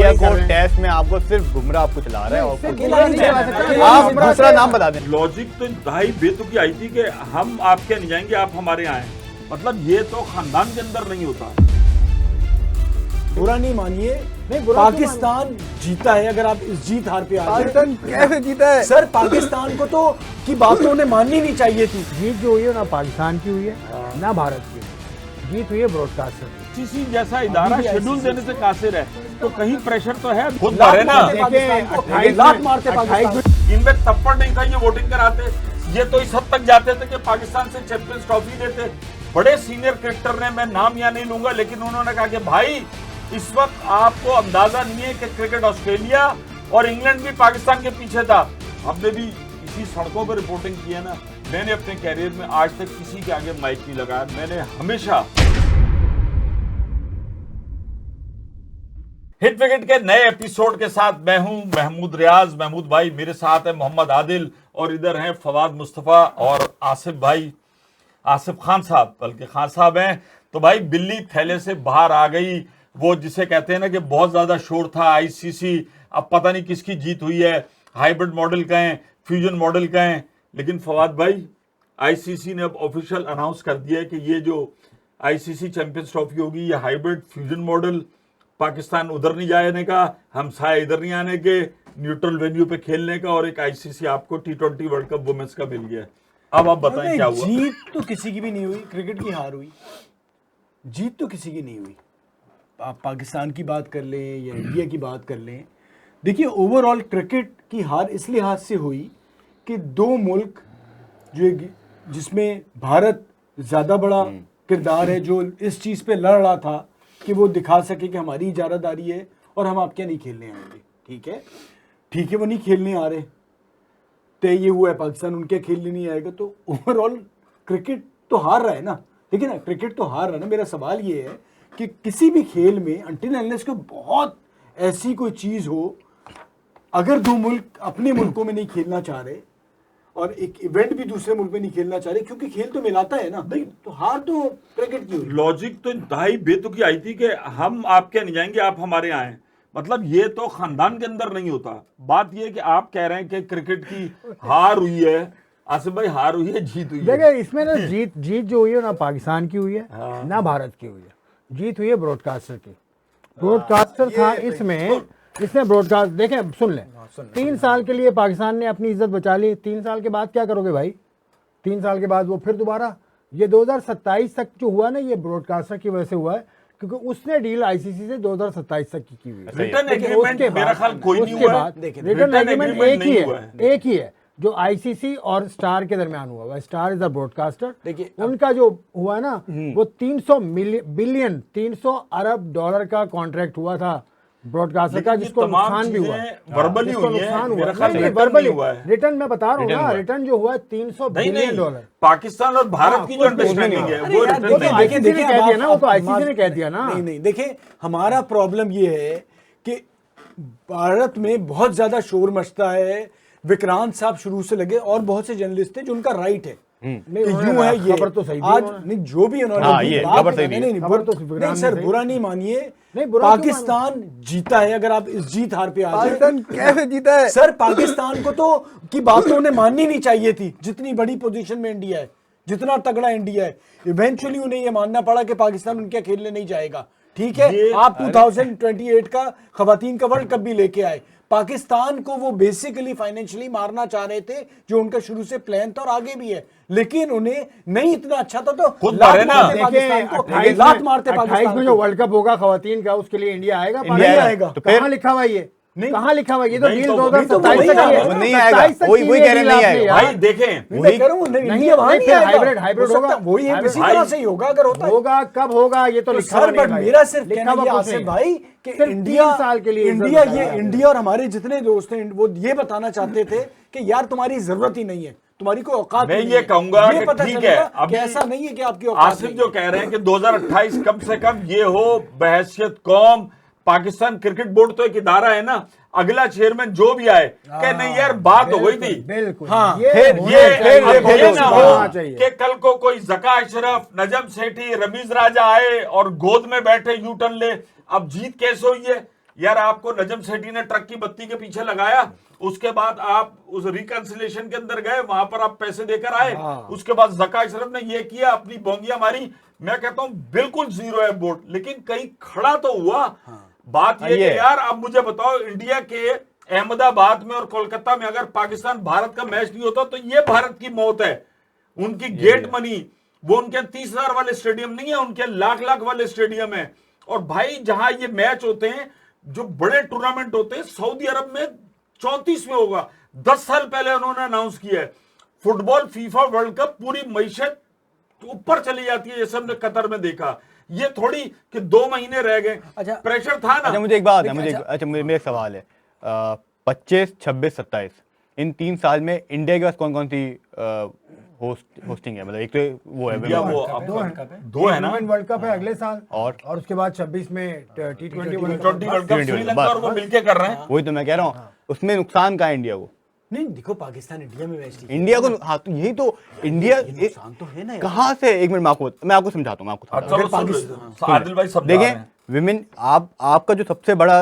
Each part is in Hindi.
इंडिया को टेस्ट में आपको सिर्फ बुमराह आपको चला रहा है और कुछ आप दूसरा नाम बता दें। लॉजिक तो इंतहाई बेतुकी आई थी कि हम आपके नहीं जाएंगे, आप हमारे यहाँ आए। मतलब ये तो खानदान के अंदर नहीं होता। बुरा नहीं मानिए, पाकिस्तान जीता है। अगर आप इस जीत हार पे आ पाकिस्तान कैसे जीता है सर? पाकिस्तान को तो की बात तो उन्हें माननी नहीं चाहिए थी। जीत जो हुई है ना पाकिस्तान की हुई है ना भारत की, जीत हुई है ब्रॉडकास्टर की। किसी जैसा इदारा शेड्यूल देने से कासिर है तो कहीं प्रेशर तो है। खुद मारे ना, लात मारते पाकिस्तान। इनमें तप्पड़ नहीं था ये वोटिंग कराते। ये तो इस हद तक जाते थे कि पाकिस्तान से चैंपियंस ट्रॉफी देते। बड़े सीनियर क्रिकेटर ने, मैं नाम यहाँ नहीं लूंगा, लेकिन उन्होंने कहा कि भाई इस वक्त आपको अंदाजा नहीं है कि क्रिकेट ऑस्ट्रेलिया और इंग्लैंड भी पाकिस्तान के पीछे था। हमने भी इसी सड़कों पर रिपोर्टिंग की है ना। मैंने अपने कैरियर में आज तक किसी के आगे माइक नहीं लगाया। मैंने हमेशा हिट विकेट के नए एपिसोड के साथ मैं हूं महमूद रियाज। महमूद भाई मेरे साथ है, मोहम्मद आदिल, और इधर हैं फवाद मुस्तफा और आसिफ भाई, आसिफ खान साहब, बल्कि खान साहब हैं। तो भाई बिल्ली थैले से बाहर आ गई, वो जिसे कहते हैं ना कि बहुत ज्यादा शोर था। आईसीसी अब पता नहीं किसकी जीत हुई है, हाइब्रिड मॉडल कहें, फ्यूजन मॉडल कहें, लेकिन फवाद भाई आईसीसी ने अब ऑफिशियल अनाउंस कर दिया है कि ये जो आईसीसी चैंपियंस ट्रॉफी होगी ये हाइब्रिड फ्यूजन मॉडल। पाकिस्तान उधर नहीं जाने का, हम साए इधर नहीं आने के, न्यूट्रल वेन्यू पे खेलने का, और एक आईसीसी आपको T20 वर्ल्ड कप वुमेन्स का मिल गया। अब आप बताएं क्या हुआ? जीत तो किसी की भी नहीं हुई, क्रिकेट की हार हुई। जीत तो किसी की नहीं हुई। आप पाकिस्तान की बात कर लें या इंडिया की बात कर लें, देखिए ओवरऑल क्रिकेट की हार इस लिहाज से हुई कि दो मुल्क जो जिसमें भारत ज़्यादा बड़ा किरदार है, जो इस चीज़ पे लड़ रहा था कि वो दिखा सके कि हमारी इजारादारी है और हम आपके नहीं खेलने आएंगे। ठीक है, वो नहीं खेलने आ रहे, तय ये हुआ है पाकिस्तान उनके खेलने नहीं आएगा, तो ओवरऑल क्रिकेट तो हार रहा है ना। देखिए ना, क्रिकेट तो हार रहा है ना। मेरा सवाल ये है कि किसी भी खेल में अनटिल अनलेस को बहुत ऐसी कोई चीज़ हो, अगर दो मुल्क अपने मुल्कों में नहीं खेलना चाह रहे और एक इवेंट भी दूसरे मुल्क में नहीं खेलना चाह रहे, क्योंकि खेल तो मिलाता है ना, तो हार तो क्रिकेट की हुई। लॉजिक तो इंतहाई बेतुकी आई थी कि हम आपके नहीं जाएंगे, आप हमारे यहाँ आए। मतलब ये तो खानदान के अंदर नहीं होता। बात ये कि आप कह रहे हैं कि क्रिकेट की हार हुई है। आसिफ भाई हार हुई है, जीत हुई है। देखिए इसमें ना जीत जो हुई है ना पाकिस्तान की हुई है ना भारत की हुई है। जीत हुई है ब्रॉडकास्टर की। ब्रॉडकास्टर था इसने ब्रॉडकास्ट, देखें सुन लें, 3 साल के लिए पाकिस्तान ने अपनी इज्जत बचा ली। 3 साल के बाद क्या करोगे भाई? 3 साल के बाद वो फिर दोबारा ये 2027 तक जो हुआ ना, ये ब्रॉडकास्टर की वजह से हुआ है, क्योंकि उसने डील आईसीसी से 2027 तक की हुई है। रिटर्न एग्रीमेंट मेरा ख्याल कोई नहीं हुआ है। रिटर्न एग्रीमेंट एक ही है जो आईसीसी और स्टार के दरमियान हुआ है। Star is the broadcaster. देखिए उनका जो हुआ ना वो 300 अरब डॉलर का कॉन्ट्रैक्ट हुआ था ब्रॉडकास्टर का, जिसको नुकसान भी हुआ, वर्बली हुई है। वर्बली रिटर्न मैं बता रहा हूँ ना, रिटर्न जो हुआ है 300 बिलियन डॉलर। पाकिस्तान और भारत की जो अंडरस्टैंडिंग है वो रिटर्न वो तो आईसीसी ने कह दिया ना, वो तो आईसीसी ने कह दिया ना। नहीं, देखिए हमारा प्रॉब्लम ये है कि भारत में बहुत ज्यादा शोर मचता है। विक्रांत साहब शुरू से लगे और बहुत से जर्नलिस्ट थे जो उनका राइट है यूं है ये खबर तो सही आज नहीं, जो भी उन्होंने नहीं सर, बुरा नहीं मानिए। पाकिस्तान जीता है। अगर आप इस जीत हार पे आ जाए, पाकिस्तान कैसे जीता है सर? पाकिस्तान को तो की बात तो उन्हें माननी नहीं चाहिए थी। जितनी बड़ी पोजीशन में इंडिया है, जितना तगड़ा इंडिया है, इवेंचुअली उन्हें यह मानना पड़ा कि पाकिस्तान उनके खेलने नहीं जाएगा। ठीक है, आप 2028 का खवातीन का वर्ल्ड कप भी लेके आए। पाकिस्तान को वो बेसिकली फाइनेंशियली मारना चाह रहे थे, जो उनका शुरू से प्लान था और आगे भी है, लेकिन उन्हें नहीं इतना अच्छा था तो खुद मारे ना। लात मारते 28 में जो वर्ल्ड कप होगा खवातीन का, उसके लिए इंडिया आएगा? नहीं आएगा। तो कहाँ लिखा हुआ ये? कहाँ लिखा हुआ? ये तो डील 2027 तक नहीं आएगा। वही कह रहे नहीं आएगा भाई। देखें वही कह रहा हूं, इंडिया वहां नहीं आएगा। हाइब्रिड होगा, वही है, इसी तरह से ही होगा। अगर होगा कब होगा ये तो लिखा सर, बट मेरा सिर्फ कहना ये आसिफ भाई कि इंडिया साल के लिए इंडिया और हमारे जितने दोस्त हैं वो ये बताना चाहते थे कि यार तुम्हारी जरूरत ही नहीं है, तुम्हारी कोई औकात मैं नहीं ये है। कहूंगा ये कि पता ठीक चलेगा है, कि ऐसा नहीं है कि आपकी औकात आसिफ नहीं जो कह रहे हैं कि 2028 कम से कम ये हो बहैसियत कौम। पाकिस्तान क्रिकेट बोर्ड तो एक इदारा है ना, अगला चेयरमैन जो भी आए कहे नहीं यार बात हो गई थी। बिल्कुल। हाँ, ये ना हो कि कल को कोई जका अशरफ, नजम सेठी, रमीज राजा आए और गोद में बैठे यू टर्न ले। अब जीत कैसे हुई है? यार आपको नजम सेठी ने ट्रक की बत्ती के पीछे लगाया, उसके बाद आप उस रिकंसिलेशन के अंदर गए, वहां पर आप पैसे देकर आए, उसके बाद ज़का अशरफ ने ये किया, अपनी बोंगियां मारी। मैं कहता हूं बिल्कुल जीरो है बोर्ड, लेकिन कहीं खड़ा तो हुआ। बात ये कि यार अब मुझे बताओ, इंडिया के अहमदाबाद में और कोलकाता में अगर पाकिस्तान भारत का मैच नहीं होता तो ये भारत की मौत है। उनकी गेट मनी, वो उनके 30,000 वाले स्टेडियम नहीं है, उनके लाख लाख वाले स्टेडियम है। और भाई जहां ये मैच होते हैं, जो बड़े टूर्नामेंट होते हैं, सऊदी अरब में 34 में होगा, 10 साल पहले उन्होंने अनाउंस किया है। फुटबॉल फीफा वर्ल्ड कप पूरी मैशत ऊपर चली जाती है, जैसे हमने कतर में देखा। ये थोड़ी कि 2 महीने रह गए, अच्छा प्रेशर था ना। अच्छा मुझे एक बात है, मेरा एक सवाल है, 25, 26, 27 इन 3 साल में इंडिया के पास कौन कौन सी होस्टिंग है? मतलब एक तो वो है, दो है ना, वर्ल्ड कप है अगले साल, और उसके बाद 26 में T20 वर्ल्ड कप श्रीलंका और वो मिलके कर रहे हैं। वही तो मैं कह रहा हूँ, उसमें नुकसान का है इंडिया को? नहीं देखो, पाकिस्तान इंडिया में मैच इंडिया को, हाँ तो यही तो इंडिया तो है ना। कहाँ से, एक मिनट मैं आपको समझाता हूँ, आदिल भाई सब देखें, विमेन आपका जो सबसे बड़ा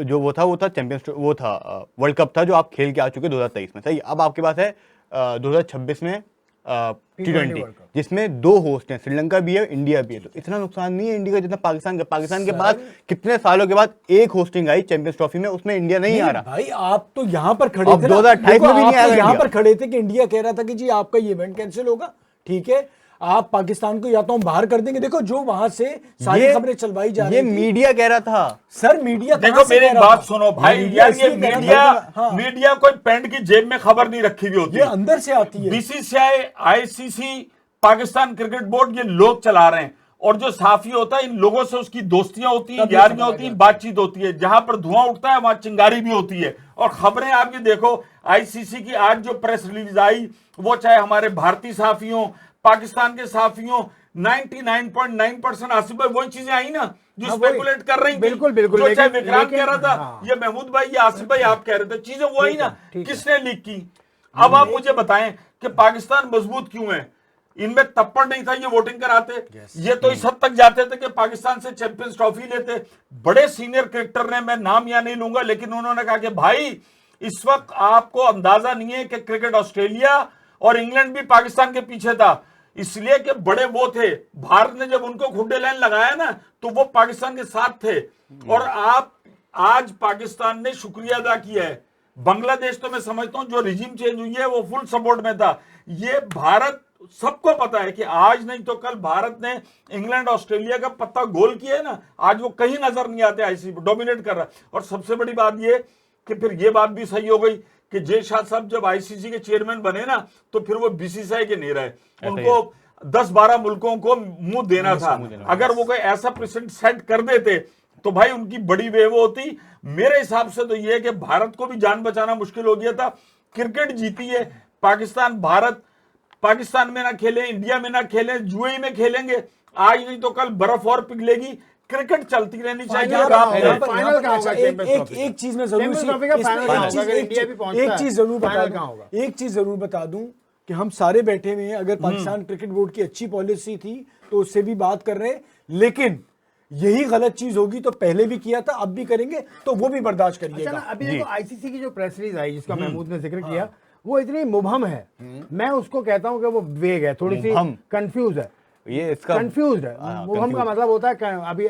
जो वो था चैंपियंस, वो था वर्ल्ड कप था जो आप खेल के आ चुके 2023 में, सही। अब आपके पास है 2026 में T20, जिसमें 2 होस्ट हैं, श्रीलंका भी है, इंडिया भी है। तो इतना नुकसान नहीं है इंडिया का जितना पाकिस्तान के पास कितने सालों के बाद एक होस्टिंग आई चैंपियंस ट्रॉफी में, उसमें इंडिया नहीं आ रहा। भाई आप तो यहाँ पर खड़े थे, 2028 में भी नहीं आया, यहाँ पर खड़े थे कि इंडिया कह रहा था कि जी आपका ये इवेंट कैंसिल होगा, ठीक है, आप पाकिस्तान को या तो हम बाहर कर देंगे। देखो जो वहां से सारी खबरें चलवाई जा रही ये मीडिया कह रहा था सर, मीडिया देखो मेरी बात सुनो भाई, यार ये मीडिया कोई पैंट की जेब में खबर नहीं रखी हुई होती है, अंदर से आती है। BCCI, ICC, Pakistan cricket board, ये लोग चला रहे हैं। और जो साफी होता है, इन लोगों से उसकी दोस्तियां होती हैं, यारियां होती हैं, बातचीत होती है। जहां पर धुआं उठता है वहां चिंगारी भी होती है। और खबरें आप ये देखो, आईसीसी की आज जो प्रेस रिलीज आई, वो चाहे हमारे भारतीय साफियों, पाकिस्तान के साफियों, 99.9% आसिफ भाई वही चीजें आई ना जो स्पेकुलेट कर रही थी। बिल्कुल, जो चाहे विक्रांत कह रहा था, ये महमूद भाई, ये आसिफ भाई आप कह रहे थे, चीजें वो आई ना। किसने लीक की? अब आप मुझे बताएं कि पाकिस्तान मजबूत क्यों है? इनमें तप्पड़ नहीं था, ये वोटिंग कराते। ये तो इस हद तक जाते थे कि पाकिस्तान से चैंपियंस ट्रॉफी लेते। बड़े सीनियर क्रिकेटर ने, मैं नाम या नहीं लूंगा, लेकिन उन्होंने कहा कि भाई इस वक्त आपको अंदाजा नहीं है कि क्रिकेट ऑस्ट्रेलिया और इंग्लैंड भी पाकिस्तान के पीछे था, इसलिए कि बड़े वो थे। भारत ने जब उनको खुड्डे लाइन लगाया ना, तो वो पाकिस्तान के साथ थे। और आप आज पाकिस्तान ने शुक्रिया अदा किया है। बांग्लादेश तो मैं समझता हूं जो रिजीम चेंज हुई है वो फुल सपोर्ट में था। ये भारत, सबको पता है कि आज नहीं तो कल भारत ने इंग्लैंड ऑस्ट्रेलिया का पत्ता गोल किया है ना, आज वो कहीं नजर नहीं आते, आईसीसी डोमिनेट कर रहा है। और सबसे बड़ी बात ये कि फिर ये बात भी सही हो गई कि जय शाह साहब जब आईसीसी के चेयरमैन बने ना, तो फिर वो बीसीसीआई के नहीं रहे, उनको 10-12 मुल्कों को मुंह देना था। अगर वो कोई ऐसा प्रेसिडेंट सेट कर देते तो भाई उनकी बड़ी वेव होती। मेरे हिसाब से तो ये है कि भारत को भी जान बचाना मुश्किल हो गया था। क्रिकेट जीती है पाकिस्तान, भारत पाकिस्तान में ना खेले, इंडिया में ना खेले, यूएई में खेलेंगे, आज नहीं तो कल बर्फ और पिघलेगी। क्रिकेट चलती रहनी चाहिए। एक चीज मैं जरूर एक चीज जरूर बता दूं कि हम सारे बैठे हुए हैं, अगर पाकिस्तान क्रिकेट बोर्ड की अच्छी पॉलिसी थी तो उससे भी बात कर रहे हैं, लेकिन यही गलत चीज होगी तो पहले भी किया था, अब भी करेंगे, तो वो भी बर्दाश्त करिएगा। अच्छा, अभी देखो आईसीसी की जो प्रेस रिलीज आई जिसका महमूद ने जिक्र किया, वो इतनी मुबहम है, मैं उसको कहता हूं कि वो वेग है, थोड़ी सी कंफ्यूज है। ये इसका कंफ्यूज है। मुबहम का मतलब होता है अभी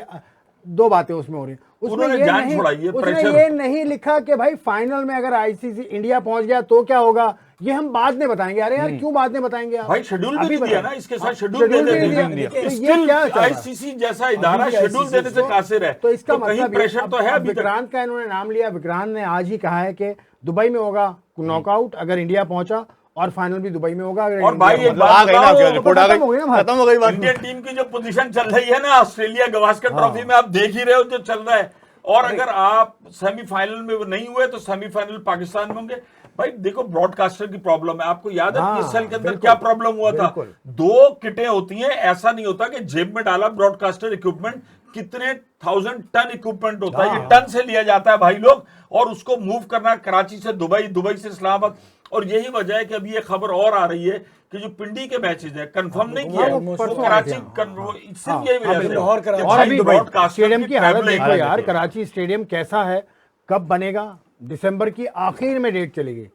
2 बातें उसमें हो रही हैं। उसने ये नहीं लिखा कि भाई फाइनल में अगर आईसीसी इंडिया पहुंच गया तो क्या होगा, ये हम बाद में बताएंगे। अरे यार क्यों बाद में बताएंगे आप? भाई शेड्यूल भी दिया ना, इसके साथ शेड्यूल दे दिया। आईसीसी जैसा इदारा शेड्यूल देने से कासिर है, तो इसका मतलब प्रेशर तो है। विक्रांत का इन्होंने नाम लिया, विक्रांत ने आज ही कहा है कि दुबई में होगा नॉकआउट अगर इंडिया पहुंचा, और फाइनल भी दुबई में होगा। और भाई एक बात खत्म हो गई बात। इंडियन टीम की जो पोजीशन चल रही है ना ऑस्ट्रेलिया गवास्कर ट्रॉफी में, आप देख ही रहे हो जो चल रहा है। और अगर आप सेमीफाइनल में नहीं हुए तो सेमीफाइनल पाकिस्तान में होंगे। भाई देखो ब्रॉडकास्टर की प्रॉब्लम है, आपको याद है पीएसएल के अंदर क्या प्रॉब्लम हुआ था? 2 किटें होती हैं, ऐसा नहीं होता कि जेब में डाला ब्रॉडकास्टर इक्विपमेंट, कितने 1000 टन इक्विपमेंट होता है, ये टन से लिया जाता है भाई लोग, और उसको मूव करना कराची से दुबई, दुबई से इस्लामाबाद। और यही वजह है कि अभी ये खबर और आ रही है कि जो पिंडी के मैचेज है कंफर्म नहीं किया है, वो वो परसों कराची आए थे। सिर्फ यही वजह से लाहौर कराची। कि और भाई अभी broadcaster स्टेडियम की हालत travelling देखो यार, है। कराची स्टेडियम कैसा है, कब बनेगा, दिसंबर की आखिर में डेट चलेगी।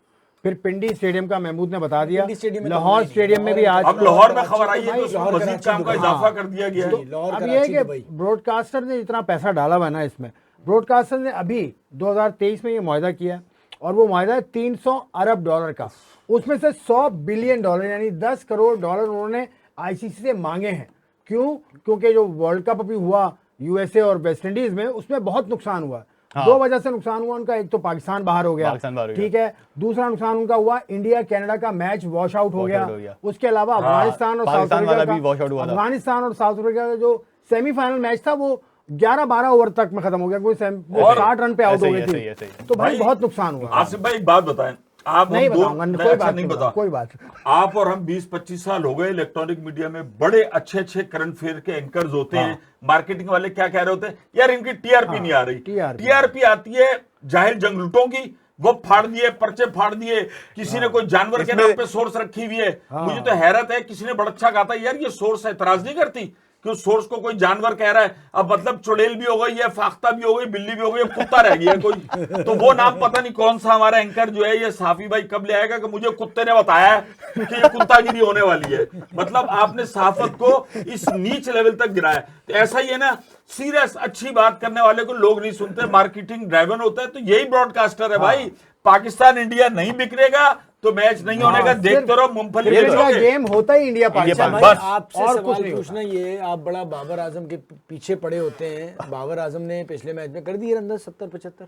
फिर पिंडी स्टेडियम का महमूद ने बता दिया, पिंडी स्टेडियम में तो लाहौर नहीं, स्टेडियम में भी आज अब लाहौर में खबर कराची आई है तो तो उसमें भाई, मजीद लाहौर काम का कराची इजाफा हाँ। कर दिया गया है। लाहौर अब ये कराची है दुबई। कि ब्रॉडकास्टर ने इतना पैसा डाला हुआ है ना इसमें, ब्रॉडकास्टर ने अभी 2023 में ये मुआहदा किया और वो मुआहदा है 300 अरब डॉलर का, उसमें से 100 बिलियन डॉलर यानी 10 करोड़ डॉलर उन्होंने आईसीसी से मांगे हैं। क्यों? क्योंकि जो वर्ल्ड कप अभी हुआ यूएसए और वेस्ट इंडीज में, उसमें बहुत नुकसान हुआ। हाँ। दो वजह से नुकसान हुआ उनका, एक तो पाकिस्तान बाहर हो गया, पाकिस्तान बाहर हो ठीक है, दूसरा नुकसान उनका हुआ इंडिया कनाडा का मैच वॉश आउट हो Wash गया, out हो गया। उसके अलावा अफगानिस्तान और साउथ पाकिस्तान अफ्रीका वाला भी wash out हुआ का, था। अफगानिस्तान और साउथ अफ्रीका का जो सेमीफाइनल मैच था वो 11-12 ओवर तक में खत्म हो गया, कोई और 60 रन पे आउट ऐसे हो ही, गई ऐसे ही, थी, ऐसे ही। तो भाई भाई, बहुत नुकसान हुआ। आसिफ भाई एक बात बताएं, आप नहीं हम दो बताऊंगा, नहीं, कोई अच्छा बात नहीं नहीं, बता कोई बात। आप और हम 20-25 साल हो गए इलेक्ट्रॉनिक मीडिया में, बड़े अच्छे अच्छे करंट अफेयर के एंकर्स होते हैं, मार्केटिंग वाले क्या कह रहे होते हैं, यार इनकी टीआरपी नहीं आ रही। टीआरपी आती है जाहिर जंगलूटों की, वो फाड़ दिए, पर्चे फाड़ दिए, किसी ने कोई जानवर के नाम पे सोर्स रखी हुई है। मुझे तो हैरत है, किसी ने बड़ा अच्छा कहा था, यार ये सोर्स एतराज नहीं करती कि उस सोर्स को कोई जानवर कह रहा है, अब मतलब चुड़ैल भी हो गई है, फाख्ता भी हो गई, बिल्ली भी हो गई, अब कुत्ता रह गया कोई। तो वो नाम पता नहीं कौन सा हमारा एंकर जो है ये साफी भाई कब ले आएगा कि मुझे कुत्ते ने बताया है कि ये कुत्तागिरी होने वाली है। मतलब आपने सहाफत को इस नीच लेवल तक गिराया। तो ऐसा ही है ना, सीरियस अच्छी बात करने वाले को लोग नहीं सुनते, मार्केटिंग ड्राइवन होता है। तो यही ब्रॉडकास्टर है भाई, पाकिस्तान इंडिया नहीं बिकरेगा तो मैच नहीं होने का, देखते रहो मूंगफली क्रिकेट का बेचोगे। गेम होता ही इंडिया पाकिस्तान भाई, में। बस। आपसे और सवाल कुछ नहीं पूछना ये, आप बड़ा बाबर आजम के पीछे पड़े होते हैं। बाबर आजम ने पिछले मैच में कर दिए रन 70-75।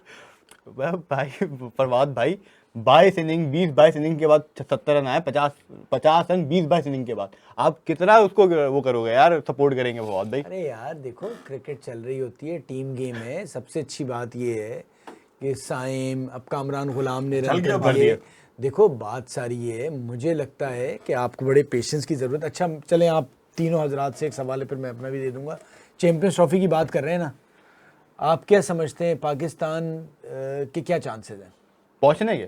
भाई फरवाद भाई 22 इनिंग 20-22 इनिंग के बाद 70 रन आए, 50 रन 20-22 इनिंग के बाद, आप कितना उसको वो करोगे यार, सपोर्ट करेंगे फरवाद भाई? अरे यार देखो, क्रिकेट चल रही होती है, टीम गेम है। सबसे अच्छी बात ये है कि साइम, अब कामरान गुलाम ने रन गया, कर भर दिए। दिया। देखो बात सारी ये है, मुझे लगता है कि आपको बड़े पेशेंस की ज़रूरत। अच्छा चलें, आप तीनों हजरात से एक सवाल है, फिर मैं अपना भी दे दूंगा। चैंपियंस ट्रॉफी की बात कर रहे हैं ना, आप क्या समझते हैं पाकिस्तान के क्या चांसेस हैं पहुंचने के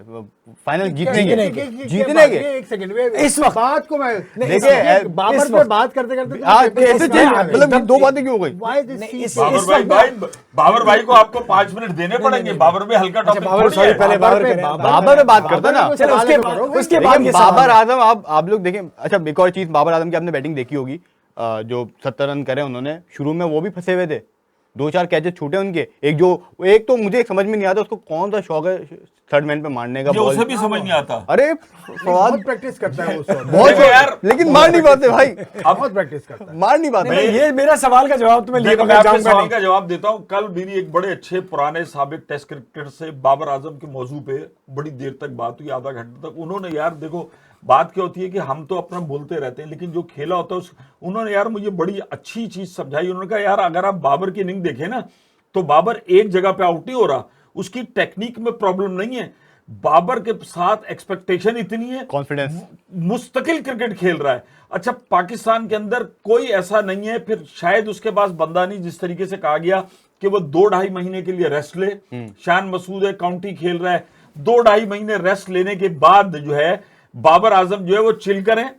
फाइनल जीतने जीतने के के। जीतने के एक सेकंड, इस वक्त बात को मैं देखिए, बाबर इस पे वक्त- बात करते करते हाँ, कैसे चेंज, मतलब ये दो बातें क्यों हो गई? बाबर भाई को आपको 5 मिनट देने पड़ेंगे। बाबर में हल्का टॉपिक बाबर, थोड़ी सॉरी, है। पहले बाबर करें। बाबर पे बात करते ना। चलो उसके बाद देखिए, ये सवाल बाबर है। आजम, आप लोग देखें। अच्छा एक और चीज, बाबर आजम की आपने बैटिंग देखी होगी, जो 70 रन करे उन्होंने, शुरू में वो भी फंसे हुए थे, 2-4 कैचेस छूटे उनके। एक तो मुझे समझ में नहीं आता उसको कौन सा शौक है थर्ड मैन पे मारने का ये बॉल। उसे भी समझ नहीं आता। अरे बहुत प्रैक्टिस करता है वो सब, बहुत देखो यार, लेकिन मार नहीं पाते भाई, बहुत प्रैक्टिस करता है। मार नहीं पाते। नहीं, ये मेरा सवाल का जवाब तो मैं देखो, मैं लेकर आपके जाऊंगा सवाल नहीं। का जवाब देता हूं। कल मेरी एक बड़े अच्छे पुराने साबिक टेस्ट क्रिकेटर से बाबर आजम के मौजू पे बड़ी देर तक बात हुई, आधा घंटे तक। उन्होंने यार देखो, बात क्या होती है कि हम तो अपना बोलते रहते हैं, लेकिन जो खेला होता है उन्होंने यार मुझे बड़ी अच्छी चीज समझाई। उन्होंने कहा यार अगर आप बाबर की इनिंग देखें ना, तो बाबर एक जगह पे आउट नहीं हो रहा, उसकी टेक्निक में प्रॉब्लम नहीं है, बाबर के साथ एक्सपेक्टेशन इतनी है, कॉन्फिडेंस, मुस्तकिल क्रिकेट खेल रहा है। अच्छा, पाकिस्तान के अंदर कोई ऐसा नहीं है, फिर शायद उसके पास बंदा नहीं, जिस तरीके से कहा गया कि वो 2-2.5 महीने के लिए रेस्ट ले। शान मसूद है, काउंटी खेल रहा है, 2-2.5 महीने रेस्ट लेने के बाद जो है बाबर आजम जो है वो चिल करें,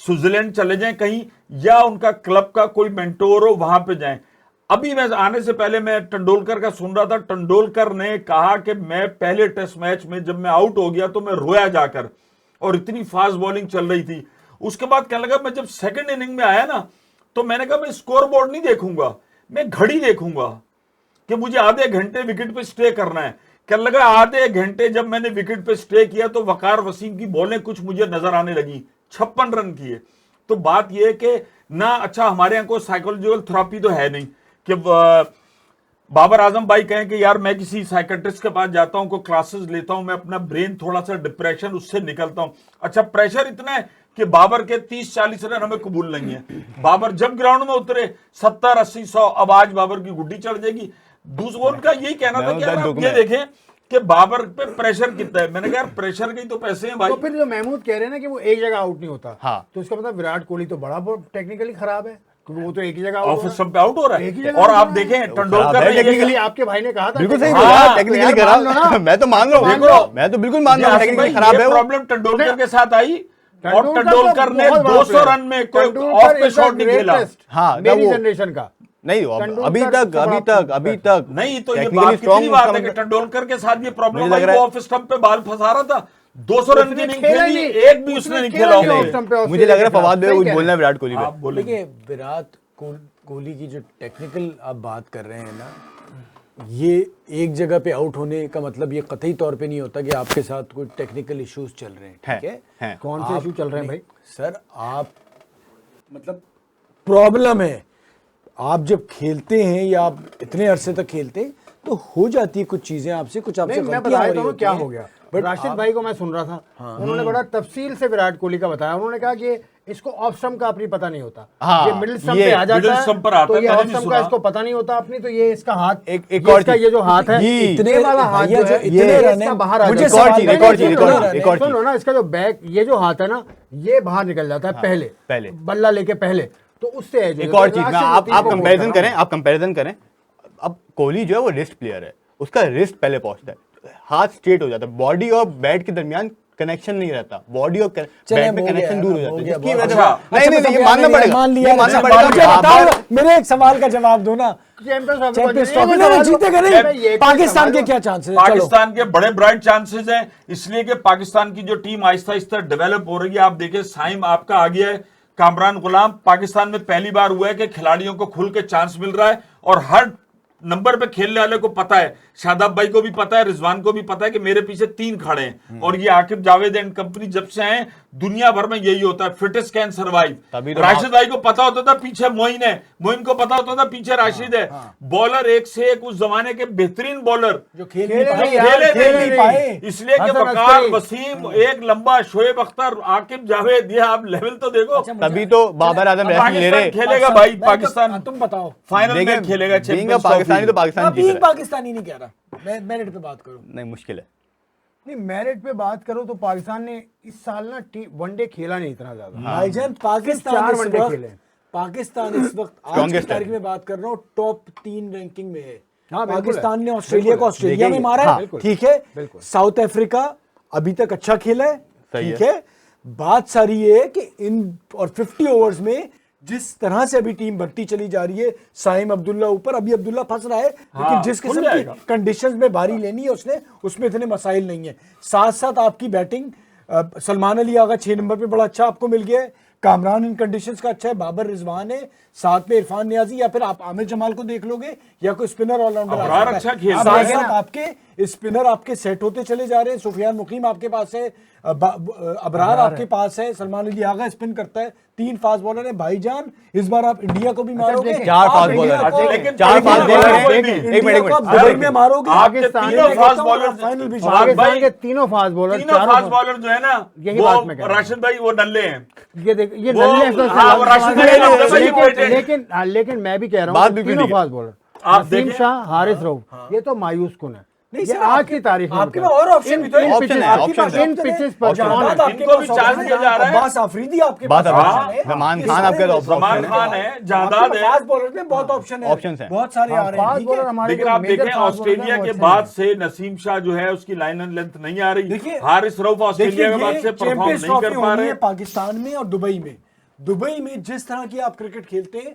स्विट्जरलैंड चले जाएं कहीं, या उनका क्लब का कोई मेंटोर हो वहां पे जाएं। अभी मैं आने से पहले मैं तेंदुलकर का सुन रहा था, तेंदुलकर ने कहा कि मैं पहले टेस्ट मैच में जब मैं आउट हो गया तो मैं रोया जाकर, और इतनी फास्ट बॉलिंग चल रही थी। उसके बाद कहने लगा, मैं जब सेकंड इनिंग में आया ना, तो मैंने कहा मैं स्कोर बोर्ड नहीं देखूंगा, मैं घड़ी देखूंगा कि मुझे आधे घंटे विकेट पे स्टे करना है। कहने लगा आधे घंटे जब मैंने विकेट पे स्टे किया तो वकार वसीम की बॉलें कुछ मुझे नजर आने लगी, 56 रन किए। तो बात यह है कि ना, अच्छा हमारे यहाँ कोई साइकोलॉजिकल थेरेपी तो है नहीं कि बाबर आजम भाई कहें कि यार मैं किसी साइकेट्रिस्ट के पास जाता हूं, कोई क्लासेस लेता हूं, मैं अपना ब्रेन थोड़ा सा डिप्रेशन उससे निकलता हूं। अच्छा, प्रेशर इतना है कि बाबर के 30-40 रन हमें कबूल नहीं है। बाबर जब ग्राउंड में उतरे 70-80-100, अब आज बाबर की गुड्डी चढ़ जाएगी। दूसरा उनका यही कहना था कि आप ये देखें कि बाबर पे प्रेशर कितना है। मैंने कहा यार प्रेशर के तो पैसे हैं भाई। तो फिर जो महमूद कह रहे हैं ना कि वो एक जगह आउट नहीं होता, हाँ। तो इसका मतलब विराट कोहली तो बड़ा टेक्निकली खराब है। क्योंकि वो तो एक ही जगह out ऑफ हो रहा है। स्टंप पे आउट हो रहा एक ही है। जगह और out आप हो रहा है। देखें खराब तेंदुलकर है, ने ये टेक्निकली आपके भाई ने कहा था बिल्कुल सही हाँ, बोला, तो टेक्निकली यार मान लो ना। खराब मैं तो मान रहा देखो, हूँ, मैं तो बिल्कुल मान रहा हूँ आसिफ भाई, टेक्निकली खराब ये है वो। प्रॉब्लम तेंदुलकर के साथ आई और तेंदुलकर तेंदुलकर तो ने बहुत बड़ा 200 player रन में कोई तेंदुलकर ऑफ पे is the शॉट नहीं खेला। greatest हाँ, मेरी वो- जनरेशन का नहीं तेंदुलकर अभी सबसे तक अभी बड़ा तक अभी तक नहीं तो ये technically बात strong कितनी बात उसका है कि मतलब- तेंदुलकर के साथ ये प्रॉब्लम मुझे लग आई, रहा वो है- ऑफ स्टंप पे बॉल फंसा रहा था, 200 रन की उसने नहीं खेला खेली, नहीं। एक भी उसने नहीं खेला नहीं ऑफ off पे। stump पे मुझे लग रहा है फवाद भाई सही कुछ कह रहे बोलना है हैं। विराट कोहली पे। आप बोलेंगे देखिए विराट कोहली की जो टेक्निकल आप बात कर रहे हैं ना, ये एक जगह पे आउट होने का मतलब ये कतई तौर पे नहीं होता कि आपके साथ कोई टेक्निकल इश्यूज चल रहे हैं, ठीक है? हैं। कौन से इशू चल रहे हैं भाई? सर आप मतलब प्रॉब्लम है, आप जब खेलते हैं या आप इतने अरसे तक खेलते हैं तो हो जाती है कुछ चीजें आपसे, कुछ आपसे नहीं, मैं गलतियां बताया हो रही तो होती क्या हैं। हो गया। बट राशिद आप- भाई को मैं सुन रहा था, उन्होंने बड़ा तफसील से विराट कोहली का बताया। उन्होंने कहा कि इसको ऑफ स्टंप का अपनी पता नहीं होता, हाँ, ये मिडिल स्टंप ये पे आ जाता middle है, stump पर आता तो है, ये मैंने ऑफ भी स्टंप का सुना। इसको पता नहीं होता अपनी, तो ये इसका हाथ एक ये और इसका चीज- ये जो हाथ है, जी। इतने वाला हाथ भैया जो है, इतने ये रन इसका हैं, बाहर आ मुझे जाता एक और है। चीज, नहीं, एक और नहीं, चीज, एक सुनो और ना, चीज, एक और सुनो ना, इसका जो बैक ये जो हाथ है ना, ये बाहर निकल जाता है पहले पहले। बल्ला लेके पहले, तो उससे है जो एक और चीज ना, आप राशिद कंपैरिजन को करें, आप कंपैरिजन करें। अब कोहली जो है वो रिस्ट प्लेयर है, उसका रिस्ट पहले पहुंचता है, हाथ स्ट्रेट हो जाता है, बॉडी और बैट के दरमियान कनेक्शन नहीं रहता, बॉडी और बैट में हो कनेक्शन गया, दूर हो हो जाता है, गया, जिसकी बहुत वजह से अच्छा। नहीं नहीं ये मानना पड़ेगा, मान लिया, ये मानना अच्छा, पड़ेगा। मुझे आप- बताओ, मेरे एक सवाल का जवाब दो ना। चैंपियंस चैंपियंस ट्रॉफी ट्रॉफी नहीं जीतेगा नहीं, पाकिस्तान के क्या चांसेस है? चलो पाकिस्तान के बड़े ब्राइट चांसेस हैं, इसलिए कि पाकिस्तान की जो टीम आहिस्ता आहिस्ता डेवलप हो रही है। आप देखिए साइम आपका आ गया है, कामरान गुलाम, पाकिस्तान में पहली बार हुआ है कि खिलाड़ियों को खुल के चांस मिल रहा है और हर नंबर पे खेलने वाले को पता है, शादाब भाई को भी पता है, रिजवान को भी पता है कि मेरे पीछे 3 खड़े हैं। और ये आकिब जावेद एंड कंपनी जब से हैं, दुनिया भर में यही होता है, फिटेस्ट कैन सर्वाइव। तभी तो राशिद भाई को पता होता था पीछे मोइन है, मोइन को पता होता था पीछे राशिद है। बॉलर एक से एक, उस जमाने के बेहतरीन बॉलर जो खेल खेले नहीं पाए, नहीं यार, खेले खेले नहीं नहीं पाए। इसलिए कि हसन वकार, अस्करी। वसीम, एक लंबा, शोएब अख्तर, आकिब जावेद, ये आप लेवल तो देखो। तभी तो बाबर आजम रेसलिंग ले रहे। पाकिस्तान खेलेगा भाई, पाकिस्तान तुम बताओ। फाइनल में देखें, खेलेगा being a चैंपियंस पाकिस्तानी तो ट्रॉफी। पाकिस्तान जीत बीइंग रहा है। पाकिस्तानी नहीं कह रहा, मैं मेरिट पे बात करूं। नहीं मुश्किल है। नहीं, मेरिट पे बात करो तो पाकिस्तान ने इस साल ना वनडे खेला नहीं इतना ज्यादा। भाईजान पाकिस्तान चार इस वनडे वक्त- खेले। पाकिस्तान इस वक्त आज की Strongest तारीख है। में बात कर रहा हूँ टॉप 3 रैंकिंग में है। हाँ, बिल्कुल पाकिस्तान है। ने ऑस्ट्रेलिया को बिल्कुल है। ऑस्ट्रेलिया में देखिए, मारा हाँ, है, बिल्कुल। ठीक है। बिल्कुल। साउथ अफ्रीका अभी तक अच्छा खेला है, सही ठीक है। बात सारी ये है कि इन और 50 ओवर्स में जिस तरह से अभी टीम बढ़ती चली जा रही है, साइम अब्दुल्ला ऊपर, अभी अब्दुल्ला फंस रहा है, लेकिन जिस खुल किस्म जाएगा। की कंडीशंस में बारी लेनी है उसने, उसमें इतने मसाइल नहीं है। साथ साथ आपकी बैटिंग, सलमान अली आगा 6 नंबर पे बड़ा अच्छा आपको मिल गया है, कामरान इन कंडीशंस का अच्छा है, बाबर रिजवान है, साथ में इरफान नियाजी, या फिर आप आमिर जमाल को देख लोगे या कोई स्पिनर ऑलराउंडर अबरार अच्छा खेल रहा है। साथ आपके स्पिनर आपके सेट होते चले जा रहे हैं। सुफियान मुकीम आपके पास है, अबरार आपके पास है, सलमान अली आगा स्पिन करता है, 3 फास्ट बॉलर है। भाईजान इस बार आप इंडिया को भी मारोगे, देखें, 4 आप फास्ट इंडिया बॉलर को- हैं, लेकिन 4 फास्ट इंडिया बॉलर को हैं। कोई एक भी- मिनट, इंडिया एक को आप मिनट। दुबई में मारोगे। आपके पाकिस्तान तीनों के फास्ट बॉलर, फाइनल भी फवाद पाकिस्तान भाई, के तीनों फास्ट बॉलर, तीनों फास्ट बॉलर जो है ना, यही बात मैं वो कह रहा हूं। राशिद भाई वो नल्ले हैं। ये देख, ये वो- नल्ले से हाँ, वो राशिद भाई ने अपने भाई को बैठे। लेकिन मैं भी कह रहा बात हूँ बिल्कुल तीनों ठीक है। फास्ट बॉलर, आप नसीम देखें- शाह, हारिस रऊफ, ये तो मायूस कुन है। नहीं ये सर, आज आपके- की तारीख में आपके बता में और रहा हूं। ऑप्शन भी इन- तो है। इन ऑप्शन पिचेस- है, आपके ऑप्शन पास है। इन पिचेस पर ऑप्शन है। कौन है? जादाद आपके इनको भी पास चांस ऑप्शन दिया जा रहा है। अब्बास आफरीदी आपके बात पास हाँ, ऑप्शन है। जमान ये खान सारे आपके लोग- ऑप्शन सलमान खान है, जादाद है। फास्ट बॉलर में बहुत ऑप्शन है, Options हैं। बहुत सारे आ रहे हैं, फास्ट ठीक बॉलर है। हमारे लेकिन जो आप मेजर देखें फास्ट बॉलर ऑस्ट्रेलिया हैं, वो के अच्छे बाद हैं। से नसीम शाह जो है उसकी लाइन एंड लेंथ नहीं आ रही। देखिए- हारिस रऊफ ऑस्ट्रेलिया के बाद से परफॉर्म चैंपियंस नहीं ट्रॉफी कर पा होनी रहे। है पाकिस्तान में और दुबई में। दुबई में जिस तरह की आप क्रिकेट खेलते हैं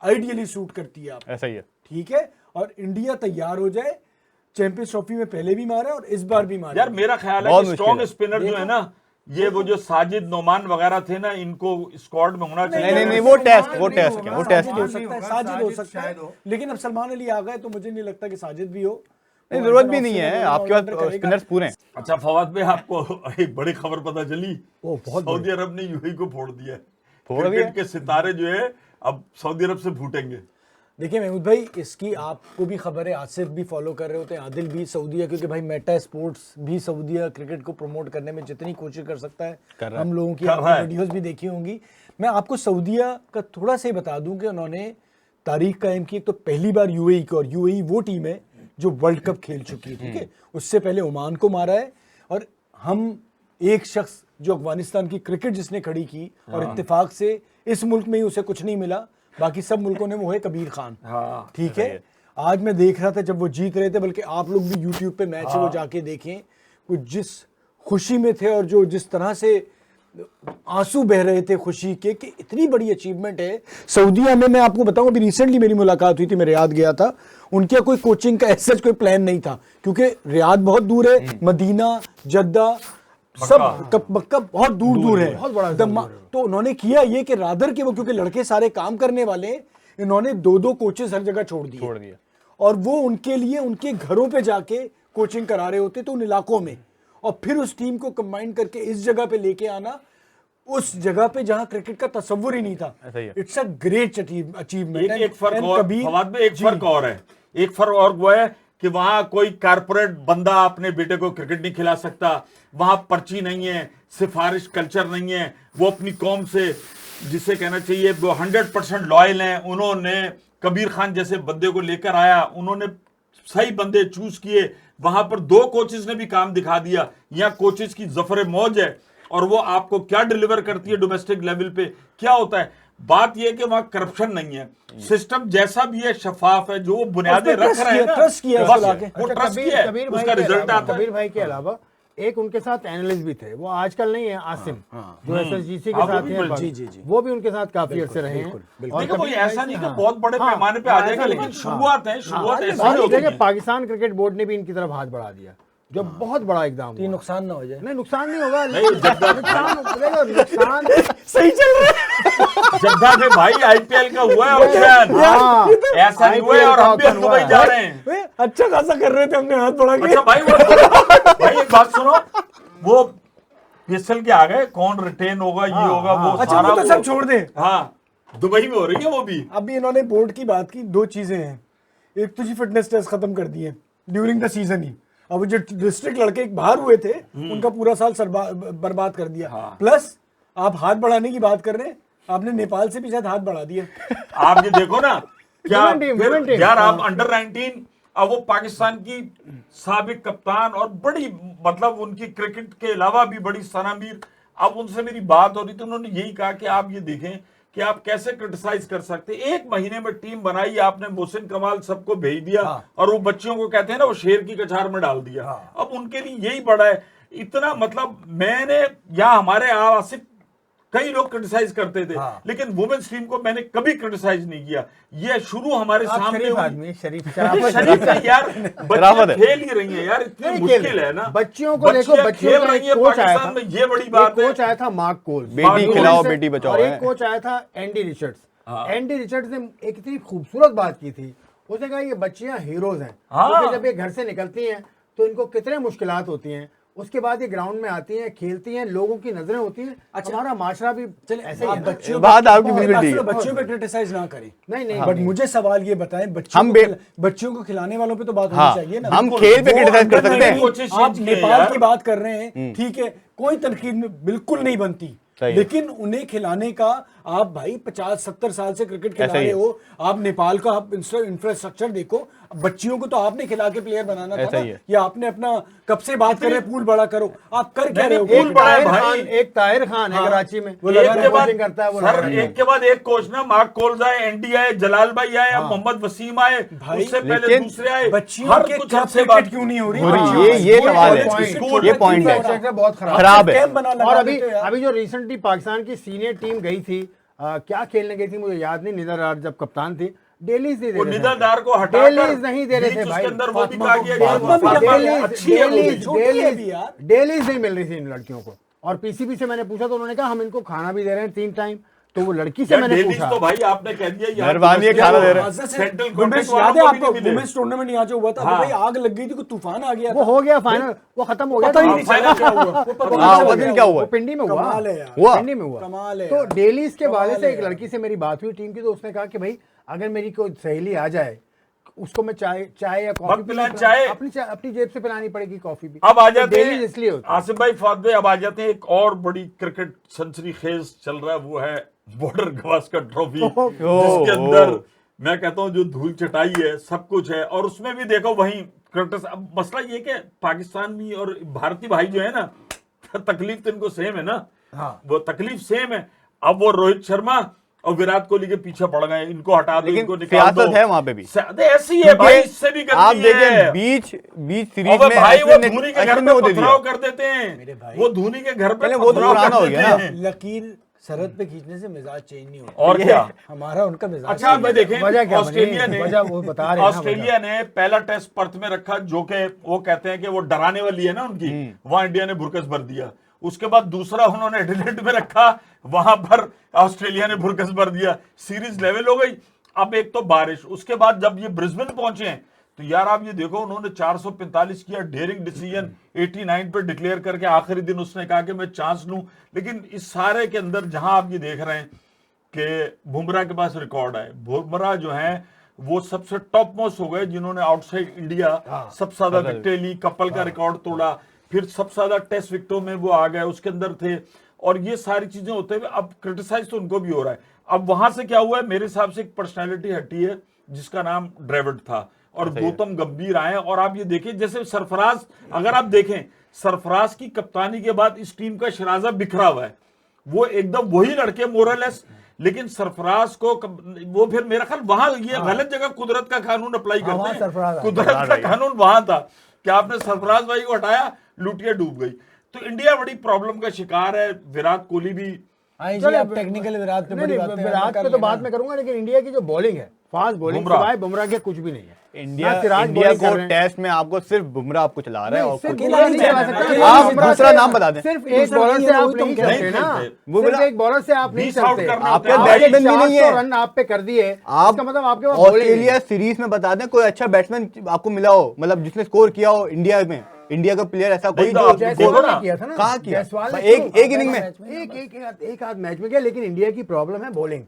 आइडियली सूट करती है आप, ऐसा ही है। ठीक है। और इंडिया तैयार हो जाए, चैंपियंस ट्रॉफी में पहले भी मारा है और इस बार भी मारा यार है। मेरा ख्याल है बहुत कि मुश्किल स्ट्रॉन्ग है। स्पिनर जो है ना, ये वो जो साजिद नोमान वगैरह थे ना, इनको स्क्वाड में होना चाहिए। नहीं, वो टेस्ट क्या, वो टेस्ट साजिद हो सकता है, साजिद हो सकता है, लेकिन अब सलमान अली आ गए तो मुझे नहीं लगता कि साजिद भी हो। नहीं, जरूरत भी नहीं है, आपके पास स्पिनर्स पूरे हैं। अच्छा फवाद भाई, आपको एक बड़ी खबर पता चली, बहुत सऊदी अरब ने यूएई को फोड़ दिया है। फोड़ दिया? क्रिकेट के सितारे जो है अब सऊदी अरब से फूटेंगे। देखिए महमूद भाई, इसकी आपको भी खबर है, आसिफ भी फॉलो कर रहे होते हैं, आदिल भी, सऊदीया, क्योंकि भाई मेटा स्पोर्ट्स भी सऊदीया क्रिकेट को प्रमोट करने में जितनी कोशिश कर सकता है, कर रहा है। हम लोगों की कर रहा है। आपने वीडियोस भी देखी होंगी। मैं आपको सऊदीया का थोड़ा सा ही बता दूं कि उन्होंने तारीख कायम की। एक तो पहली बार यूएई को, और यूएई वो टीम है जो वर्ल्ड कप खेल चुकी है, ठीक है। उससे पहले ओमान को मारा है, और हम एक शख्स जो अफगानिस्तान की क्रिकेट जिसने खड़ी की और इत्तेफाक से इस मुल्क में ही उसे कुछ नहीं मिला, बाकी सब मुल्कों ने वो है कबीर खान। हाँ, ठीक है, आज मैं देख रहा था जब वो जीत रहे थे, बल्कि आप लोग भी यूट्यूब पे मैच है वो जाके देखें, कुछ जिस खुशी में थे और जो जिस तरह से आंसू बह रहे थे खुशी के कि इतनी बड़ी अचीवमेंट है। सऊदीया में मैं आपको बताऊं, अभी रिसेंटली मेरी मुलाकात हुई थी, मैं रियाद गया था, उनके कोई कोचिंग का ऐसा कोई प्लान नहीं था, क्योंकि रियाद बहुत दूर है, मदीना, जद्दा, सब मक्का बहुत दूर दूर है, बहुत बड़ा तो उन्होंने किया ये कि रादर के वो, क्योंकि लड़के सारे काम करने वाले हैं, इन्होंने 2-2 कोचेस हर जगह छोड़ दिए और वो उनके लिए उनके घरों पे जाके कोचिंग करा रहे होते, तो उन इलाकों में, और फिर उस टीम को कंबाइन करके इस जगह पे लेके आना, उस जगह पे जहां क्रिकेट का तस्वुर ही नहीं था। It's a great achievement. एक फर्क और फवाद में, एक फर्क और है, एक फर्क और वो है कि वहां कोई कारपोरेट बंदा अपने बेटे को क्रिकेट नहीं खिला सकता, वहां पर्ची नहीं है, सिफारिश कल्चर नहीं है, वो अपनी कौम से, जिसे कहना चाहिए वो 100% लॉयल हैं। उन्होंने कबीर खान जैसे बंदे को लेकर आया, उन्होंने सही बंदे चूज किए, वहां पर 2 कोचेस ने भी काम दिखा दिया। यहाँ कोचेस की जफर मौज है और वो आपको क्या डिलीवर करती है डोमेस्टिक लेवल पे, क्या होता है। बात यह कि वहां करप्शन नहीं है, सिस्टम जैसा भी है शफाफ है, जो वो बुनियादें रख रहे हैं ना, ट्रस्ट किया बस लाके। वो ट्रस्ट किया है, उसका रिजल्ट आता है। कबीर भाई के अलावा एक उनके साथ एनालिस्ट भी थे, वो आजकल नहीं है, आसिम जो एसएसजीसी के साथ हैं, जी। वो भी उनके साथ काफी अर्से रहे हैं। देखो कोई ऐसा नहीं कि बहुत बड़े पैमाने पे आ जाएगा, लेकिन शुरुआत है, शुरुआत ऐसी और होती देखिए है। पाकिस्तान क्रिकेट बोर्ड ने भी इनकी तरफ हाथ बढ़ा दिया, जो बहुत बड़ा एकदम ये नुकसान ना हो जाए। नहीं, नुकसान नहीं होगा, नुकसान सही चल रहा है। जद्दा में भाई आईपीएल का हुआ है ऑप्शन, ऐसा नहीं हुआ है, और हम भी अब दुबई जा रहे हैं। अच्छा खासा कर रहे थे, हमने हाथ बढ़ा के। अच्छा भाई, वो भाई एक बात सुनो, वो पिसल के आ गए, कौन रिटेन होगा, ये होगा, वो अच्छा सारा वो तो सब छोड़ दे। हाँ, दुबई में हो रही है वो भी। अभी इन्होंने बोर्ड की बात की, 2 चीजें हैं, एक तो जी फिटनेस टेस्ट खत्म कर दिए ड्यूरिंग द सीजन ही। अब जो डिस्ट्रिक्ट लड़के बाहर हुए थे उनका पूरा साल बर्बाद कर दिया। प्लस आप हाथ बढ़ाने की बात कर रहे हैं, आपने नेपाल से भी शायद हाथ बढ़ा दिया। आप ये देखो ना क्या women team, यार, आप अंडर 19, अब वो पाकिस्तान की साबिक कप्तान और बड़ी, मतलब उनकी क्रिकेट के अलावा भी बड़ी सनामीर, अब उनसे मेरी बात हो रही तो उन्होंने यही कहा कि आप ये देखें कि आप कैसे क्रिटिसाइज कर सकते। 1 महीने में टीम बनाई आपने, मोहसिन कमाल सबको भेज दिया, और वो बच्चियों को कहते हैं ना, वो शेर की कछार में डाल दिया। अब उनके लिए यही बड़ा है, इतना मतलब मैंने यहाँ हमारे आसिफ कई लोग क्रिटिसाइज करते थे, लेकिन वुमेन्स टीम को मैंने कभी क्रिटिसाइज नहीं किया। ये शुरू हमारे सामने आदमी, शरीफ है यार, बच्चियां खेल ही रही हैं यार, इतनी मुश्किल है ना। बच्चियों को देखो, बच्चियों खेल का रही एक है कोच आया पाकिस्तान था, में, ये बड़ी बात है। कोच आया था मार्क कोल, बेटी खिलाओ बेटी बचाओ और है। एक कोच आया था एंडी रिचर्ड्स। एंडी रिचर्ड्स ने एक इतनी खूबसूरत बात की थी, उसने कहा ये बच्चियां हीरोज हैं, क्योंकि जब ये घर से निकलती हैं तो इनको कितने मुश्किलात होती हैं, उसके बाद ये ग्राउंड में आती हैं, खेलती हैं, लोगों की नजरें होती हैं। हमारा माशरा भी ऐसे ही है ना? बच्चों बात आपकी बिल्कुल ठीक है। बच्चों पे क्रिटिसाइज ना करें। नहीं बट मुझे सवाल ये बताएं, बच्चियों को खिलाने वालों पे तो बात होनी चाहिए ना। हम खेल पे क्रिटिसाइज कर सकते हैं। कोचिंग आप चेंज किए नेपाल यार। की बात कर रहे हैं, ठीक है, कोई तनकीद में बिल्कुल नहीं बनती, लेकिन उन्हें खिलाने का, आप भाई 50-70 साल से क्रिकेट खिला रहे हो, आप नेपाल का आप इंफ्रास्ट्रक्चर देखो, बच्चियों को तो आपने खिला के प्लेयर बनाना था ना, या आपने अपना कब से बात कर रहे हैं पूल बड़ा करो, आप कर क्या रहे हो? पूल बड़ा है भाई। एक ताहिर खान है कराची में, वो एक के बाद करता है वो, सर, एक के बाद एक कोच ना, मार्क कोल्स आए, एंडी आए, जलाल भाई आए, अब मोहम्मद वसीम आए, उससे पहले दूसरे आए। बच्चियों के कब से बात क्यों नहीं हो रही? ये सवाल है, ये पॉइंट है, बहुत खराब है। और अभी जो रिसेंटली पाकिस्तान की सीनियर टीम गई थी, क्या खेलने गई थी मुझे याद नहीं, निदरदार जब कप्तान थी, डेलीज नहीं दे रहे थे, निदरदार को हटा डेलीज नहीं दे रहे थे भाई, अंदर वो भी कहा गया डेलीज नहीं मिल रही थी इन लड़कियों को। और पीसीबी से मैंने पूछा तो उन्होंने कहा हम इनको खाना भी दे रहे हैं 3 टाइम। तो वो लड़की से मैंने पूछा, तो भाई आपने कह दिया मेहरबानी खाना दे रहे हैं। सेंट्रल वुमेन्स याद है आपको? वुमेन्स टूर्नामेंट यहाँ जो हुआ था, भाई आग लग गई थी, कोई तूफान आ गया वो था, हो गया फाइनल, वो खत्म हो गया, पता ही नहीं चला क्या हुआ, वो पता नहीं चला दिन क्या हुआ, वो पिंडी में हुआ, कमाल है यार, पिंडी में हुआ, कमाल है तो यार। डेलीज के कमाल वाले से है एक यार। लड़की से मेरी बात हुई टीम की, तो उसने कहा कि भाई अगर मेरी कोई सहेली आ जाए, उसको मैं चाय या कॉफी अपनी जेब से पिलानी पड़ेगी, कॉफी भी। अब आ जाते हैं इसलिए आसिफ भाई फादे, अब आ जाते हैं एक और बड़ी क्रिकेट सेंचुरी खेज चल रहा है, वो है बॉर्डर गवास्कर ट्रॉफी, जिसके अंदर मैं कहता हूं जो धूल चटाई है, सब कुछ है। और उसमें भी देखो वहीं क्रिकेट, अब मसला ये कि पाकिस्तान भी और भारतीय भाई जो है ना, तकलीफ तो इनको सेम है ना, वो तकलीफ सेम है। अब वो रोहित शर्मा और विराट कोहली के पीछे पड़ गए, इनको हटा दो, लेकिन इनको निकाल दो। सियासत है वहाँ पे भी। ऐसी है भाई, इससे भी आप गंदी देखिए है। बीच सीरीज अबे में भाई वो अश्विन ने- धोनी के घर अश्विन पे ने वो दे दिया। पथराव कर देते मेरे हैं, भाई। वो धोनी के घर पे पहले वो तो पथराव पुराना कर हो गया देते ना। हैं। लकीर सरहद पे खींचने से मिजाज चेंज नहीं होता। और क्या, हमारा उनका मिजाज अच्छा आप ये देखें, वजह क्या बनी? ऑस्ट्रेलिया ने वजह वो बता रहे हैं ना, ऑस्ट्रेलिया ने पहला टेस्ट पर्थ में रखा, जो कि वो कहते हैं कि वो डराने वाली है ना उनकी, वहां इंडिया ने बुरकस भर दिया। उसके बाद दूसरा उन्होंने एडिलेड में रखा, वहां पर ऑस्ट्रेलिया ने बुरकस भर दिया, सीरीज लेवल हो गई। अब एक तो बारिश, उसके बाद जब ये ब्रिस्बेन पहुंचे हैं, तो यार आप ये देखो, उन्होंने 445 किया, डेयरिंग डिसीजन 89 पे डिक्लेयर करके आखिरी दिन उसने कहा कि मैं चांस लूं। लेकिन इस सारे के अंदर जहां आप ये देख रहे हैं कि बुमराह के पास रिकॉर्ड है, बुमराह जो है वो सबसे टॉप मोस्ट हो गए जिन्होंने आउटसाइड इंडिया सबसे ज्यादा विकेटें ली, कपल का रिकॉर्ड तोड़ा, फिर सबसे ज्यादा टेस्ट विकेटों में वो आ गए, उसके अंदर थे। और ये सारी चीजें होते हुए अब क्रिटिसाइज तो उनको भी हो रहा है। अब वहां से क्या हुआ है, मेरे हिसाब से एक पर्सनैलिटी हटी है जिसका नाम ड्रेविड था, और गौतम गंभीर आए। और आप ये देखें, जैसे सरफराज, अगर आप देखें सरफराज की कप्तानी के बाद इस टीम का शराजा बिखरा हुआ है, वो एकदम वही लड़के मोरलेस, लेकिन सरफराज को वो फिर मेरा ख्याल वहां ये गलत जगह कुदरत का कानून अप्लाई करते हैं। कुदरत का कानून वहां था कि आपने सरफराज भाई को हटाया, लुटिया डूब गई। तो इंडिया बड़ी प्रॉब्लम का शिकार है। विराट कोहली भी टेक्निकल विराट पे बड़ी बातें हैं, विराट पे तो बात में करूंगा, लेकिन इंडिया की जो बॉलिंग है, फास्ट बॉलिंग, सिवाय बुमराह के कुछ भी नहीं है। इंडिया ना सिराज इंडिया bowling कर को रहे हैं। टेस्ट में आपको सिर्फ बुमराह आपको चला रहा है, और सिर्फ कुछ- बुमराह नहीं चला सकता। आप बुमराह दूसरा से- नाम बता दें। सिर्फ एक दूसरा बॉलर नहीं से है, आप वो तो नहीं कह रहे चलते हैं। ना, वो सिर्फ बोला- एक बॉलर से आप नहीं 20 आउट चलते। करना आपके होता है। बैट्समैन भी नहीं 400 है। रन आप पे कर दिए, आप इसका मतलब आपके पास bowling नहीं ऑस्ट्रेलिया है। सीरीज में बता दें कोई अच्छा बैट्समैन आपको मिला हो, मतलब जिसने स्कोर किया हो इंडिया में, इंडिया का प्लेयर ऐसा कोई नहीं तो जो आप जायसवाल देखो ने ना, किया था ना, कहाँ किया? जायसवाल ने एक शुरू- एक इनिंग में एक आध मैच में किया, लेकिन इंडिया की प्रॉब्लम है बॉलिंग।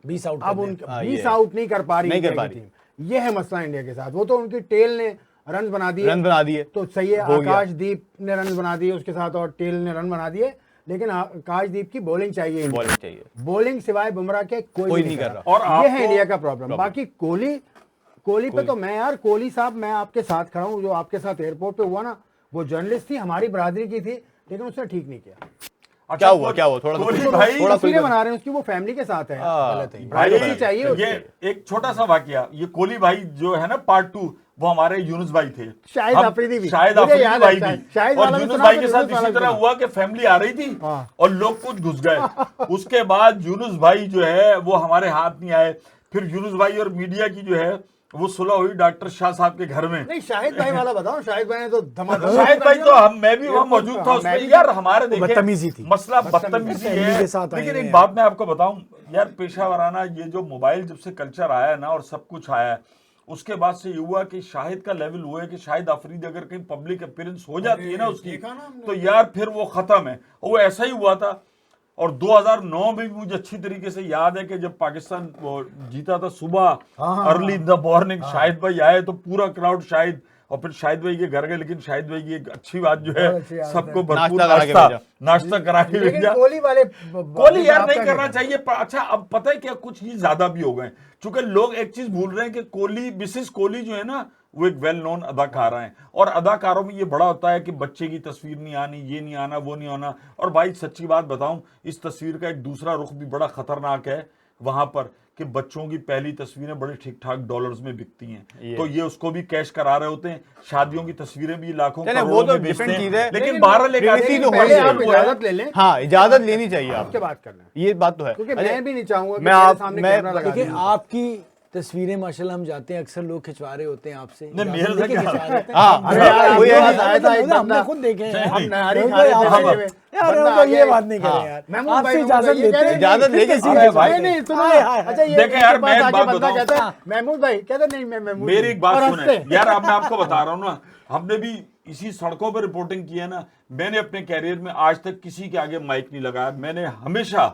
20 आउट अब कर उनके हाँ, 20 ये आउट नहीं कर पा रही नहीं कर इंडिया पा की रही। टीम। ये है मसला इंडिया के साथ। वो तो उनकी टेल ने रन बना दिए, रन बना दिए, तो सही है, हो गया। आकाशदीप ने रन बना दिए उसके साथ, और टेल ने रन बना दिए, लेकिन आकाशदीप की बॉलिंग चाहिए इंडिया। बॉलिंग चाहिए। बॉलिंग सिवाय बुमराह के कोई नहीं कर रहा। और ये है आपको- इंडिया का प्रॉब्लम। बाकी कोहली पे तो मैं यार, कोहली साहब मैं आपके साथ खड़ा हूँ। जो आपके साथ एयरपोर्ट पे हुआ ना, वो जर्नलिस्ट थी, हमारी बरादरी की थी, लेकिन उसने ठीक नहीं किया। क्या हुआ थोड़ा कोहली सा भाई, थोड़ा तस्वीरें बना रहे हैं उसकी, वो फैमिली के साथ है। गलत है। भाई प्राइवेसी चाहिए ये उसकी। एक छोटा सा वाकया, ये कोहली भाई जो है ना पार्ट 2, वो हमारे यूनुस भाई थे, शाहिद हम- अफरीदी भी। शाहिद मुझे अफरीदी याद भाई है, भी। शाहिद और वाला भी यूनुस सुना, भाई तो के साथ यूनुस वाला इसी तरह सुना। हुआ कि फैमिली आ रही थी हाँ। और लोग कुछ घुस गए। उसके बाद यूनुस भाई जो है वो हमारे हाथ नहीं आए। फिर यूनुस भाई और मीडिया की जो है वो सुलह हुई डॉक्टर शाह साहब के घर में। नहीं, शाहिद भाई वाला बताओ। शाहिद भाई ने तो धमाधम। शाहिद भाई तो मैं भी वहां मौजूद था हाँ, उसमें। मैं भी- यार हमारे देखें बदतमीजी थी। मसला बदतमीजी फैमिली है। के साथ आए लेकिन हैं एक बात मैं आपको बताऊं यार, पेशा वाराना ये जो मोबाइल जब से कल्चर आया है ना और सब कुछ आया है, उसके बाद से ये हुआ कि शाहिद का लेवल हुआ है कि शाहिद अफरीदी अगर कहीं पब्लिक अपीयरेंस हो जाती है ना उसकी, तो यार फिर वो खत्म है। वो ऐसा ही हुआ था। और 2009 में भी मुझे अच्छी तरीके से याद है कि जब पाकिस्तान वो जीता था, सुबह early in the morning Shahid भाई आए तो पूरा क्राउड शाहिद, और फिर शाहिद भाई के घर गए। लेकिन शाहिद भाई की एक अच्छी बात जो है, बहुत अच्छी बात सबको है। भरपूर नाश्ता करा के भेजा। नाश्ता करा के लेकिन भेजा। कोहली वाले कोहली यार आपका नहीं करना क्या? चाहिए। अच्छा अब पता है क्या, कुछ ही ज्यादा भी हो गए, क्योंकि लोग एक चीज भूल रहे हैं कि कोहली, मिसेस कोहली जो है ना, वो एक वेल नोन अदाकारा हैं। और अदाकारों में ये बड़ा होता है कि बच्चे की तस्वीर नहीं आनी, ये नहीं आना, वो नहीं आना। और भाई सच्ची बात बताऊं, इस तस्वीर का एक दूसरा रुख भी बड़ा खतरनाक है वहां पर, कि बच्चों की पहली तस्वीरें बड़े ठीक ठाक डॉलर्स में बिकती हैं, तो ये उसको भी कैश करा रहे होते हैं। शादियों की तस्वीरें भी लाखों चले, वो करोड़ों तो में बेचते different चीज है। हैं। लेकिन लेकिन बहरहाल एक privacy आदमी तो की पहले होनी आप वो है। इजाजत ले लें, हाँ, इजाजत लेनी चाहिए उसके आपको, बात करना है। ये बात तो है। क्योंकि अरे, मैं भी नहीं चाहूंगा कि मैं मेरे आप- सामने मैं- कैमरा लगा देखिए दें। आपकी तस्वीरें माशाल्लाह हम जाते हैं, अक्सर लोग खिंचवा रहे होते हैं आपसे। नहीं, मेरे इजाजत से लेके क्या? खिंचवा रहे होते हैं। हाँ, अरे यार, वही आपके है। पास आया था एक हमने बंदा, खुद देखे हैं। हम नहारी नहीं, खा रहे थे आप- ढाबे में। यार बंदा तो आ ये गया, बात नहीं हाँ। करें यार। महमूद आपसे भाई इजाजत ये कह रहे लेते हैं, हैं। इजाजत लेके फिर अरे भाई, नहीं नहीं सुनो। हाय, हाय। अच्छा ये देखें यार, इसके पास मैं एक आके बात बंदा बताऊं। कहता है महमूद भाई, कहता नहीं मैं महमूद मेरी हूं। एक बात और सुने हंसते हैं। यार, अब मैं आपको बता रहा हूं ना, हमने भी इसी सड़कों पर रिपोर्टिंग की है ना। मैंने अपने कैरियर में आज तक किसी के आगे माइक नहीं लगाया, मैंने हमेशा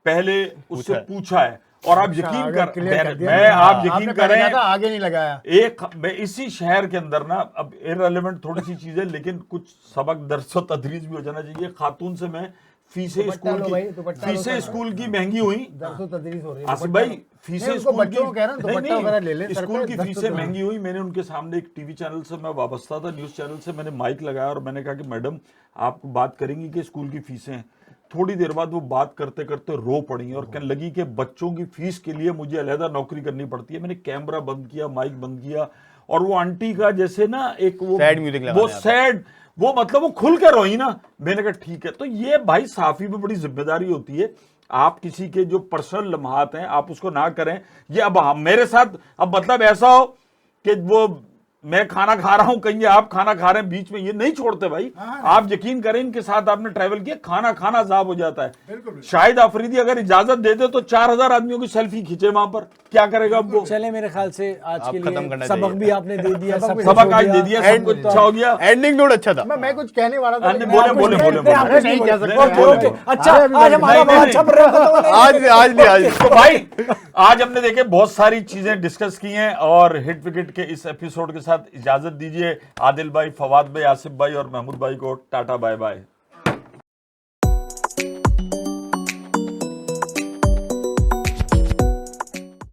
पहले उससे पूछा है। और आप यकीन आगे कर, clear कर दिया। मैं आप आपने यकीन पहले कहा करें, था, आगे नहीं लगाया। एक मैं इसी शहर के अंदर ना, अब इररिलेवेंट थोड़ी सी चीजें, लेकिन कुछ सबक दर्स व तदरीस भी हो जाना चाहिए। खातून से मैं फीसें दुपट्टा स्कूल लो की भाई, दुपट्टा लो फीसें तो स्कूल की महंगी हुई। दरसो तदरीस हो रही है। आसिफ भाई, फीसें नहीं, उसको स्कूल की बच्चों को कह रहा हूं, नहीं, दुपट्टा वगैरह ले ले सर स्कूल पे, की 10 फीसें तो महंगी हुई। मैंने उनके सामने एक टीवी चैनल से मैं वाबस्ता था, न्यूज चैनल से, मैंने माइक लगाया और मैंने कहा कि मैडम आप बात करेंगी कि स्कूल की फीसें हैं? थोड़ी देर बाद वो बात करते करते रो पड़ी और कहने लगी कि बच्चों की फीस के लिए मुझे अलहदा नौकरी करनी पड़ती है। मैंने कैमरा बंद किया, माइक बंद किया, और वो आंटी का जैसे ना एक वो Sad music लगाने वो आता है। सैड, वो मतलब वो खुल के रोई ना। मैंने कहा ठीक है। तो ये भाई साफी में बड़ी जिम्मेदारी होती है, आप किसी के जो पर्सनल लम्हात हैं आप उसको ना करें। ये अब मेरे साथ अब मतलब ऐसा हो कि वो मैं खाना खा रहा हूं, कहीं आप खाना खा रहे हैं, बीच में ये नहीं छोड़ते भाई। आप यकीन करें इनके साथ आपने ट्रैवल किया, खाना खाना साफ हो जाता है। शाहिद अफरीदी अगर इजाजत दे दे तो 4000 आदमियों की सेल्फी खींचे वहां पर, क्या करेगा अब वो? चले मेरे ख्याल से आज आप के खत्म लिए करना सबक चाहिए। भी आपने दे दिया, सब कुछ सबक हो आज गया। दे दिया, सब कुछ अच्छा हो गया। एंडिंग नोट अच्छा था। मैं कुछ कहने वाला था, हाँ, लेकिन बोले, आप कुछ बोले, नहीं बोले, कहते, आप बोले। कुछ नहीं कह सकते। ओके, बोले, ओके। बोले। अच्छा, अरे अभी आज नहीं, हमारा नहीं, बड़ा नहीं, अच्छा प्रोग्राम था। आज तो भाई आज हमने देखे बहुत सारी चीजें डिस्कस की हैं, और हिट विकेट के इस एपिसोड के साथ इजाजत दीजिए। आदिल भाई, फवाद भाई, आसिफ भाई और महमूद भाई को टाटा बाय बाय।